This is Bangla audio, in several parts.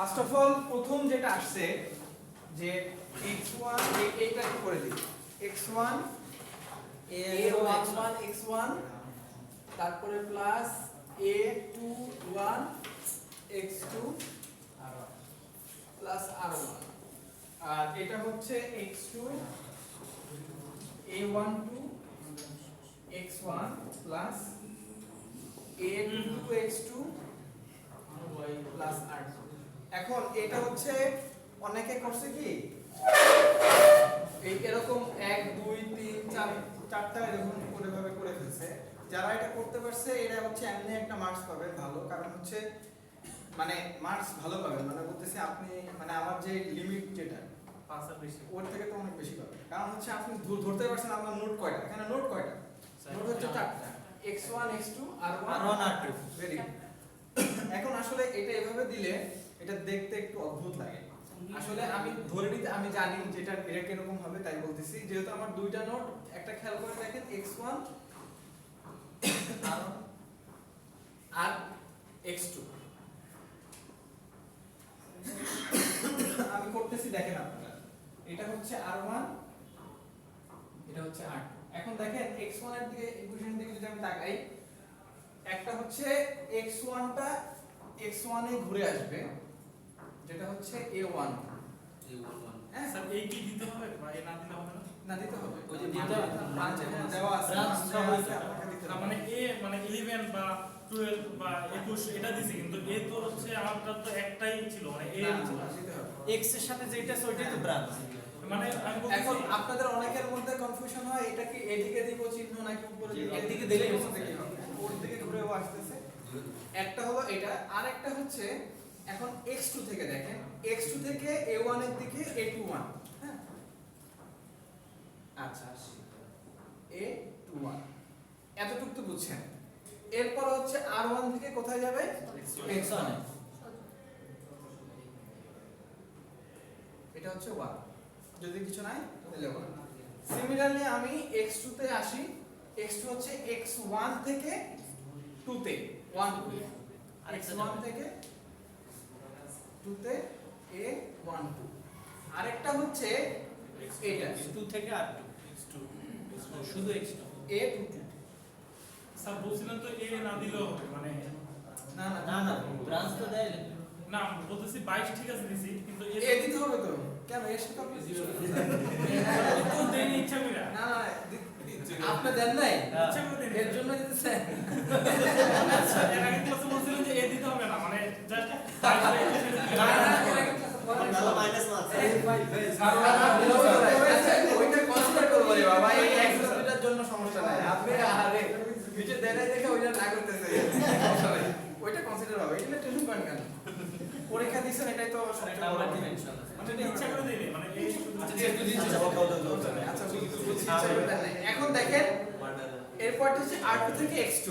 ফার্স্ট অফ অল প্রথম যেটা আসছে যে x1 এইটা কি করে দিই x1 a11 x1 তারপরে plus a21 x2 plus r1 আর এটা হচ্ছে x2 a12 x1 plus a22 x2 plus r2। এখন এটা হচ্ছে অনেকে করছে কি এই এরকম 1 2 3 4 চারটা এরকম করে ভাবে করে ফেলছে। যারা এটা করতে পারছে এরা হচ্ছে এমনি একটা মার্কস পাবে ভালো, কারণ হচ্ছে মানে মার্কস ভালো পাবেন, মানে বলতেছে আপনি মানে আমার যে লিমিট যেটা 5 এর বেশি ওর থেকে তো অনেক বেশি পাবেন, কারণ হচ্ছে আপনি ধরতে পারছেন আপনার নোট কয়টা, এখানে নোট কয়টা, নোট হচ্ছে চারটা x1 x2 r1 r2। Very good. এখন আসলে এটা এভাবে দিলে এটা দেখতে একটু অদ্ভুত লাগে। আসলে আমি ধরে নিতে আমি জানি যেটা এটা কিরকম হবে তাই বলতেছি, যেহেতু আমার দুইটা নোট একটা খেয়াল করে দেখেন x1 আর x2 আমি করতেছি দেখেন আপনারা, এটা হচ্ছে r1 এটা হচ্ছে r2। এখন দেখেন x1 এর দিকে ইকুয়েশনের দিকে যদি আমি তাকাই, একটা হচ্ছে x1 টা x1 এ ঘুরে আসবে যেটা হচ্ছে a1 হ্যাঁ স্যার এই কি দিতে হবে বা এ না দিলে হবে না? না দিতে হবে, ওই যে ব্রাঞ্চ এখানে দেওয়া আছে না মানে এ মানে 11 বা 12 বা 21 এটা দিছি, কিন্তু এ তো হচ্ছে আমারটা তো একটাই ছিল মানে এ ছিল দিতে হবে। x এর সাথে যেটা আছে ওইটাই তো ব্রাঞ্চ। মানে আমি এখন বলছি আপনাদের অনেকের মধ্যে কনফিউশন হয় এটা কি এদিকে দিব চিহ্ন নাকি উপরে দিব, একদিকে দিলেই হবে, ওর দিকে ঘুরেও আসতেছে। একটা হলো এটা, আর একটা হচ্ছে এখন x2 থেকে দেখেন, x2 থেকে a1 এর দিকে a21 হ্যাঁ আচ্ছা a21 এতটুকু তো বুঝছেন। এরপর হচ্ছে r1 থেকে কোথায় যাবে x1 এ, এটা হচ্ছে 1 যদি কিছু নাই তাহলে 1। সিমিলারলি আমি x2 তে আসি, x2 হচ্ছে x1 থেকে 2 তে 1 x1 থেকে 2 তে a12, আরেকটা হচ্ছে এটা x2 থেকে r2 x2 শুধু x2 a22। স্যার বলছিলেন তো এ না দিলেও হবে মানে না না না না ব্রাঞ্চ তো দেয় না বলতেছি 22 ঠিক আছে দিছি, কিন্তু এ দিতে হবে তো কেন এর সাথে আপনি জিরো তো দেন ইচ্ছা করে না না আপনি দেন নাই ইচ্ছা করে দেন এর জন্য দিতেছেন। এর আগে ক্লাসে বলছিলেন যে এ দিতে হবে না মানে জাস্ট না না তাহলে মাইনাস মার্কস আচ্ছা ওইটা কনসিডার করব রে বাবা, এই এক্সারসাইজটার জন্য সমস্যা নাই, আপনি আরে নিচে দেনাই দেখে ওইটা না করতেছে সমস্যা নাই, ওইটা কনসিডার হবে, এটা টেনশন করেন কেন, পরীক্ষা দিবেন এটাই তো সবচেয়ে বড় ডিমেনশন। মানে ইচ্ছা করে দেই মানে এই শুধু আচ্ছা ইচ্ছা করে দেন নাই। এখন দেখেন এরপর হচ্ছে r2 থেকে x2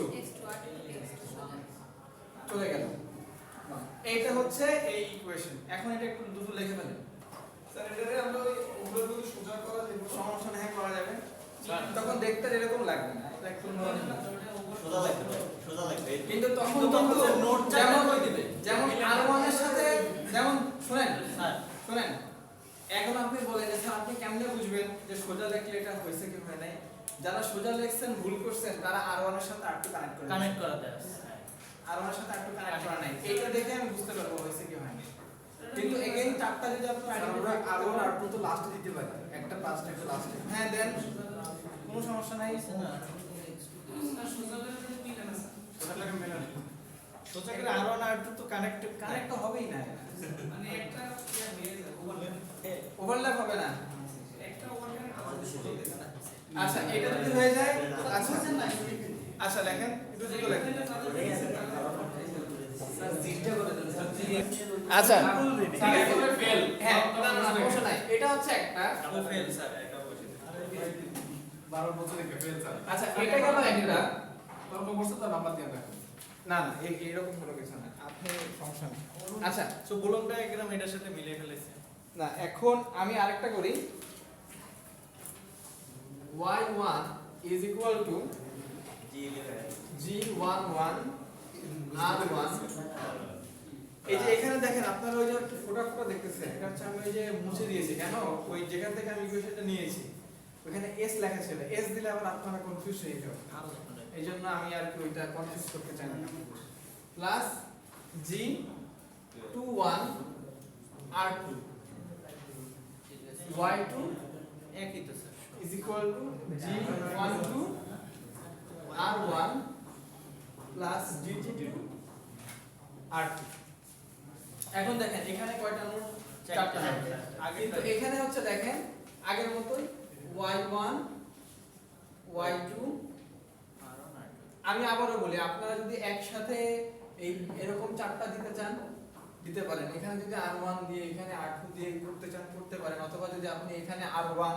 চলে গেল, এইটা হচ্ছে এই ইকুয়েশন। এখন এটা একটু দুটো লিখে ফেলেন স্যার, এটারে আমরা ওই ওগুলো যদি সোজা করা দেব সমস্যা নেই, করা যাবে তখন দেখতে এরকম লাগবে না, এটা একটু সোজা লাগবে কিন্তু তখন নোট যেমন দিবে, যেমন r1 এর সাথে যেমন শুনেন স্যার শুনেন, এখন আপনি বলেন যে স্যার আপনি কেমনে বুঝবেন যে সোজা লিখলে এটা হয়েছে কি হয় নাই, যারা সোজা লিখছেন ভুল করছেন তারা r1 এর সাথে r2 কানেক্ট করা দেয় r1 এর সাথে r2 কানেক্ট করা নাই, এইটা দেখে আমি বুঝতে পারবো হয়েছে কি হয়নি। কিন্তু এগেইন চারটা যদি আপনি r1 r2 তো লাস্টে দিতে পারেন, একটা ফার্স্ট একটা লাস্টে, হ্যাঁ দেন কোনো সমস্যা নাই। সোজা করে r1 r2 তো কানেক্ট কানেক্ট তো হবেই না, মানে একটা ওভারল্যাপ হবে না। একটা ওভারল্যাপ আচ্ছা এটা যদি হয়ে যায় আচ্ছা আচ্ছা লেখেন একটু দ্রুত লেখেন। স্যার জিটা করে দেন স্যার জি। আচ্ছা ঠিক আছে ফেল, হ্যাঁ না না সমস্যা নাই, এটা হচ্ছে একটা ফেল স্যার এটা বসে 12 বছর থেকে ফেল স্যার। আচ্ছা এটা গেল একটা, তর্ক করছে তো নাম্বার দিয়ে দেখো। না না এইরকম কোনো কিছু না, আপনি সমস্যা নেই। আচ্ছা সো বুলং ডায়াগ্রাম এটার সাথে মিলিয়ে ফেলেছে না এখন আমি আরেকটা করি, y1 is equal to g11 r1 এই যে এখানে দেখেন আপনারা ওই যে একটু ফোটা ফোটা দেখতেছেন, এটা হচ্ছে আমি ওই যে মুছে দিয়েছি। কেন? ওই যেখান থেকে আমি ইকুয়েশনটা নিয়েছি ওখানে এস লেখা ছিল, এস দিলে আবার আপনারা কনফিউজ হয়ে যাবেন। এই জন্য আমি আর কি ওইটা কনফিউজ করতে চাই না। প্লাস জি 21 R2 Y2 একই তো sir. is equal to G12 R1 plus G2 R2। এখন দেখেন এখানে কয়টা নোট? চারটা নোট। কিন্তু এখানে হচ্ছে দেখেন আগের মতোই Y1 Y2। আমি আবারও বলি, আপনারা যদি একসাথে এই এরকম চারটা দিতে চান দিতে পারেন। এখানে যদি R1 দিয়ে এখানে R2 দিয়ে করতে চান করতে পারেন, অথবা যদি আপনি এখানে R1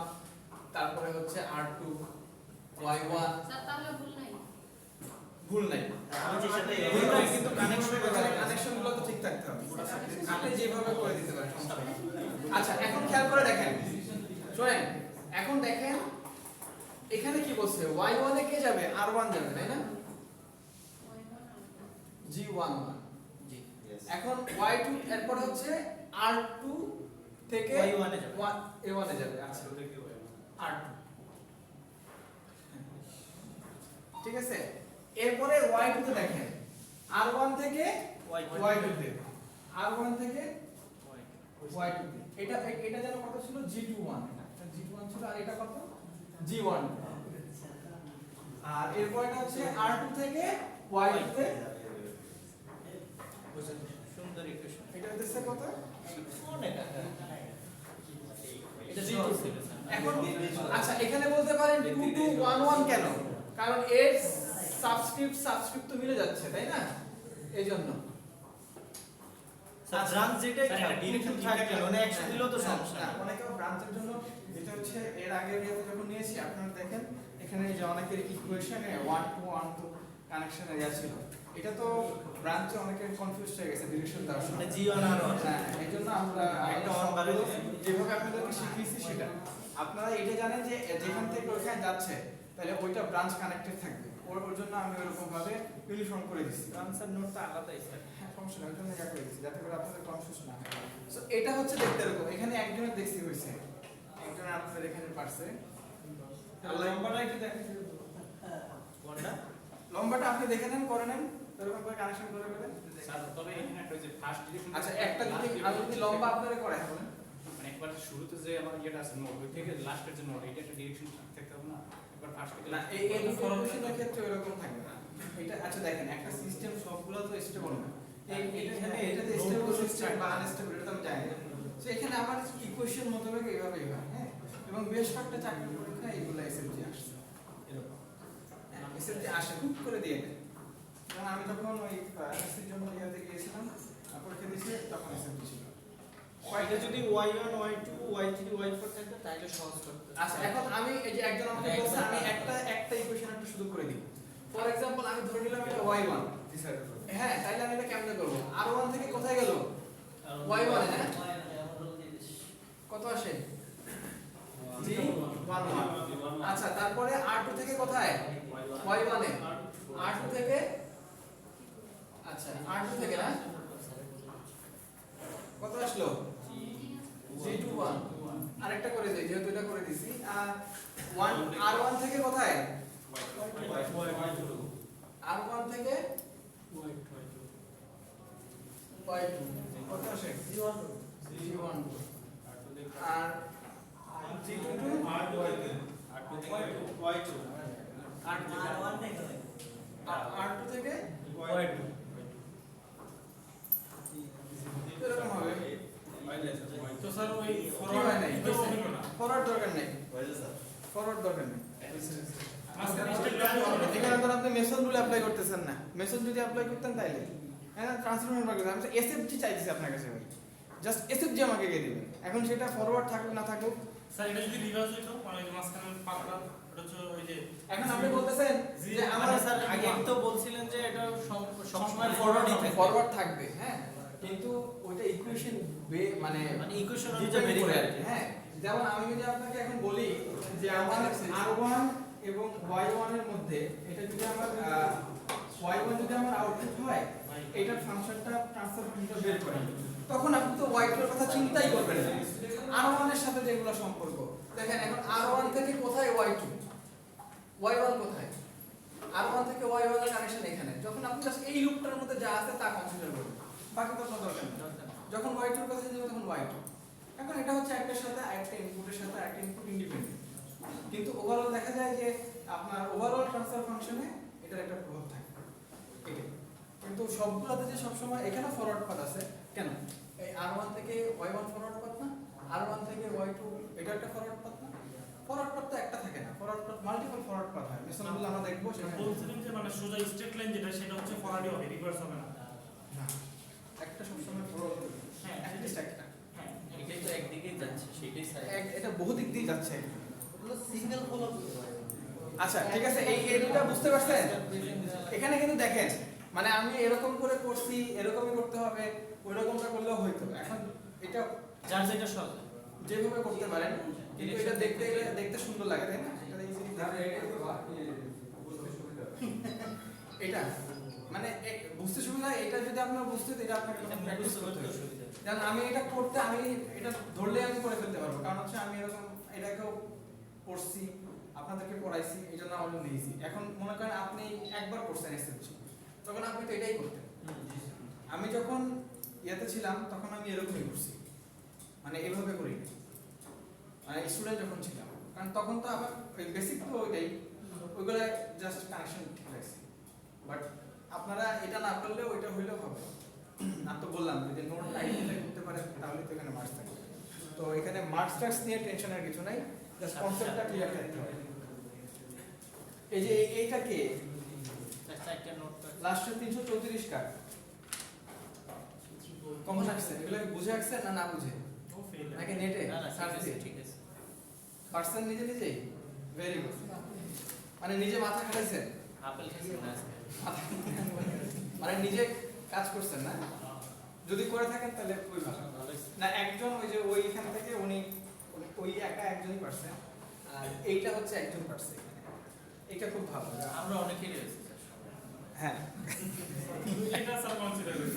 তারপরে হচ্ছে R2 Y1। স্যার তাহলে ভুল নাই। ভুল নাই, ভুল নাই, কিন্তু কানেকশনগুলো তো ঠিক থাকতে হবে। আপনি যেভাবে করে দিতে পারেন, সমস্যা নেই। আচ্ছা এখন খেয়াল করে দেখেন, শুনেন, এখন দেখেন এখানে কি বলছে, Y1 এ কে যাবে? R1 যাবে, তাই না? G11। এখন Y2 এরপর হচ্ছে R2 থেকে Y1 এ যাবে। A1 এ যাবে। আচ্ছা R2, ঠিক আছে। এরপরে Y2 তে দেখেন R1 থেকে Y2 তে, R1 থেকে Y2 তে। এটা এটা যেন কত ছিল? G21। এটা G21 ছিল, আর এটা কত? G1। আর এরপরটা হচ্ছে R2 থেকে Y2 তে। সুন্দর ইকুয়েশন। এটা হচ্ছে কত? অনেক এটা G2 ছিল। এখন আচ্ছা এখানে বলতে পারেন 2211 কেন? কারণ এর সাবস্ক্রিপ্ট তো মিলে যাচ্ছে, তাই না? এইজন্য স্যার ব্রাঞ্চ যেটাই থাক ডিরেকশন থাকবে মানে 100 দিলেও তো সমস্যা না, না। অনেকে ব্রাঞ্চের জন্য যেটা হচ্ছে এর আগের ইয়াতে যখন নিয়েছি আপনারা দেখেন এখানে যে অনেকের ইকুয়েশনে 1 to 1 to কানেকশন এরিয়া ছিল। এটা তো ব্রাঞ্চে অনেকের কনফিউজ হয়ে গেছে ডিরেকশন দেওয়ার সময়। মানে G1 আর 1। হ্যাঁ, এইজন্য আমরা একটা একটা one বাড়িয়ে দিয়েছি। যেভাবে আপনাদেরকে শিখিয়েছি সেটা আপনারা এটা জানেন যে যেখান থেকে ওখানে যাচ্ছে তাহলে ওইটা ব্রাঞ্চ কানেক্টেড থাকবে। ওর জন্য আমি ওরকম ভাবে ইউনিফর্ম করে দিচ্ছি। ব্রাঞ্চের নোট তো আলাদাই স্যার। হ্যাঁ, সমস্যা নেই, ওই জন্য এটা করে দিচ্ছি যাতে করে আপনাদের কনফিউজ না হয়। সো এটা হচ্ছে দেখতে এরকম, এখানে একজনের দেখছি হয়েছে, একজনের আপনাদের এখানে পারছে। লম্বাটা একটু দেখেন। কোনটা? লম্বাটা আপনি দেখে নেন, করে নেন, এরকম করে কানেকশন করে নেবেন। স্যার তবে এখানে একটা যে ফার্স্ট ডিরেকশন আচ্ছা একটা যদি আমি যদি লম্বা আপনাদের করে বলেন, মানে একবার শুরুতে যে আমার ইয়েটা আছে নোট, ওই থেকে লাস্টের যে নোট, এটা একটা ডিরেকশন থাকতে হবে না? একবার ফার্স্ট থেকে না এই এই ফরমেশনের ক্ষেত্রে এরকম থাকবে না। এটা আচ্ছা দেখেন একটা সিস্টেম সবগুলো তো স্টেবল না। এখানে এটাতে স্টেবল সিস্টেম বা আনস্টেবল এটা তো আমি জানি না। সো এখানে আমার ইকুয়েশন মোতাবেক এইভাবেই হয়, হ্যাঁ। এবং বেশ কয়েকটা চাকরির পরীক্ষা এইগুলো এসএফজি আসছে এরকম। এসএফজি আসে খুব করে দিয়ে দেয়। কারণ আমি যখন ওই এসএফজির জন্য ইয়াতে গিয়েছিলাম পরীক্ষা দিয়েছি তখন এসএফজি ছিল। এটা যদি Y1 Y2 Y3 Y4 থাকতো তাহলে সহজ করতে। আচ্ছা এখন আমি এই যে একজন আমাকে বলছে আমি একটা ইকুয়েশন একটু শুধু করে দিই। ফর एग्जांपल আমি ধরে নিলাম এটা y1। হ্যাঁ, তাইলে আমি এটা কেমনে করব? r1 থেকে কোথায় গেল? y1 এ না? কত আসে? G11। আচ্ছা তারপরে r2 থেকে কোথায়? y1 এ। r2 থেকে আচ্ছা r2 থেকে না? কত আসলো? G21। আরেকটা করে দেই, যেহেতু এটা করে দিছি। r1 থেকে কোথায়? R1 থেকে y2 কত আসে? G1 আর G2 Y2 R2 থেকে Y2 এরকম হবে। তো স্যার ওই কি হয় ফরওয়ার্ড নাই? হলো না। ফরওয়ার্ড দরকার নেই, ফরওয়ার্ড দরকার নেই। মাঝখানে স্টেপ লাগবে না। এখানে তো আপনি মেসন রুল অ্যাপ্লাই করতেছেন না। মেসন যদি অ্যাপ্লাই করতেন তাইলে হ্যাঁ ট্রান্সফরমেশন বার করতেন। আমি এসএফজি চাইতেছি আপনার কাছে ভাই, জাস্ট এসএফজি আমাকে দিয়ে দিবেন। এখন সেটা ফরওয়ার্ড থাকুক না থাকুক, স্যার এটা যদি রিভার্স হইতো মানে ওই যে মাঝখানে পাতলা ওটা হচ্ছে ওই যে এখন আপনি বলতেছেন যে আমরা আমার স্যার আগে তো বলছিলেন যে এটা সবসময় ফরওয়ার্ডই থাকে। ফরওয়ার্ড থাকবে, হ্যাঁ, কিন্তু ওইটা ইকুয়েশন মানে মানে ইকুয়েশন depend অনুযায়ী ভেরি করে করে। আর কি, হ্যাঁ। যেমন আমি যদি আপনাকে এখন বলি যে আমার R1 এবং Y1 এর মধ্যে এটা যদি আমার Y1 যদি আমার আউটপুট হয় এটার ফাংশনটা ট্রান্সফার ফাংশনটা বের করেন, তখন আপনি তো y2 এর কথা চিন্তাই করবেন না। r1 এর সাথে যেগুলো সম্পর্ক দেখেন, এখন r1 থেকে কোথায় y2, y1 কোথায়, r1 থেকে y1 এর কানেকশন এখানে। যখন আপনি জাস্ট এই লুপটার মধ্যে যা আছে তা কনসিডার করবেন, বাকি তো আপনার দরকার নেই। যখন y2 এর কথা যাবে তখন y2। এখন এটা হচ্ছে একটার সাথে একটা ইনপুটের সাথে একটা ইনপুট ইন্ডিপেন্ডেন্ট, কিন্তু ওভারঅল দেখা যায় যে আপনার ওভারঅল ট্রান্সফার ফাংশনে এটার একটা প্রভাব থাকে এটাই। কিন্তু সবগুলোতে যে সবসময় এখানে ফরওয়ার্ড পাথ আছে কেন, এই r1 থেকে y1 ফরওয়ার্ড পাথ না, r1 থেকে y2 এটা একটা ফরওয়ার্ড পাথ না। ফরওয়ার্ড পাথ তো একটা থাকে না, forward path multiple forward path হয়। মিসালগুলো আমরা দেখবো সেখানে বলছিলেন যে মানে সোজা স্ট্রেট লাইন যেটা সেটা হচ্ছে ফরওয়ার্ডই হবে, রিভার্স হবে না। না, একটা সবসময় ফরওয়ার্ড হবে, হ্যাঁ, অ্যাটলিস্ট একটা। হ্যাঁ, এটাই তো একদিকেই যাচ্ছে, সেটাই এটা বহু দিক দিয়ে যাচ্ছে। সিগন্যাল ফলো আচ্ছা ঠিক আছে, এই এটা বুঝতে পারছেন? এখানে কিন্তু দেখেন, মানে আমি এরকম করে করছি, এরকমই করতে হবে, ওইরকমটা করলেও হইতো। এখন এটা যার যেটা সহজ। যেভাবে করতে পারেন, কিন্তু এটা দেখতে সুন্দর লাগে, তাই না? এটা মানে বুঝতে সুবিধা, এটা যদি আপনার বুঝতে, এটা আপনাকে প্র্যাকটিস করতে হবে। যেমন আমি এটা করতে, আমি এটা ধরলে আমি করে ফেলতে পারবো, কারণ হচ্ছে আমি এরকম এটাকেও পড়ছি, আপনাদেরকে পড়াইছি, এই জন্য আমার জন্য ইজি। এখন মনে করেন আপনি একবার করছেন এসএসসি, তখন আপনি তো এটাই করতেন। আমি যখন ইয়েতে ছিলাম তখন আমি এরকমই করছি, মানে এভাবে করি, মানে স্টুডেন্ট যখন ছিলাম, কারণ তখন তো আবার ওই বেসিক তো ওইটাই, ওইগুলো জাস্ট কানেকশন ঠিক রাখছি। বাট আপনারা এটা না করলেও ওইটা হইলেও হবে। আমি তো বললাম যদি নোট আইডেন্টিফাই করতে পারেন তাহলে তো এখানে মার্কস থাকবে। তো এখানে মার্কস টার্কস নিয়ে টেনশনের কিছু নাই, জাস্ট কনসেপ্টটা ক্লিয়ার থাকতে হবে। এই যে এইটা কে চারটা নোট লাস্টে 334 কার কমন আসছে, এগুলো বুঝে আসছে না না বুঝে, ও ফেল। নাকি নেটে না না সার্চ দিয়ে ঠিক আছে। পারছেন নিজে নিজেই? ভেরি গুড, মানে নিজে মাথা খাটাইছেন, আপেল খেয়েছি না আজকে। মানে নিজে কাজ করছেন না? যদি করে থাকেন তাহলে ওই ভালো না। একজন ওই যে ওইখান থেকে উনি ওই একা একজনই পারছেন, আর এইটা হচ্ছে একজন পারছে, এটা খুব ভালো। আমরা অনেকেরই রয়েছে স্যার। হ্যাঁ এটা স্যার কনসিডার করি।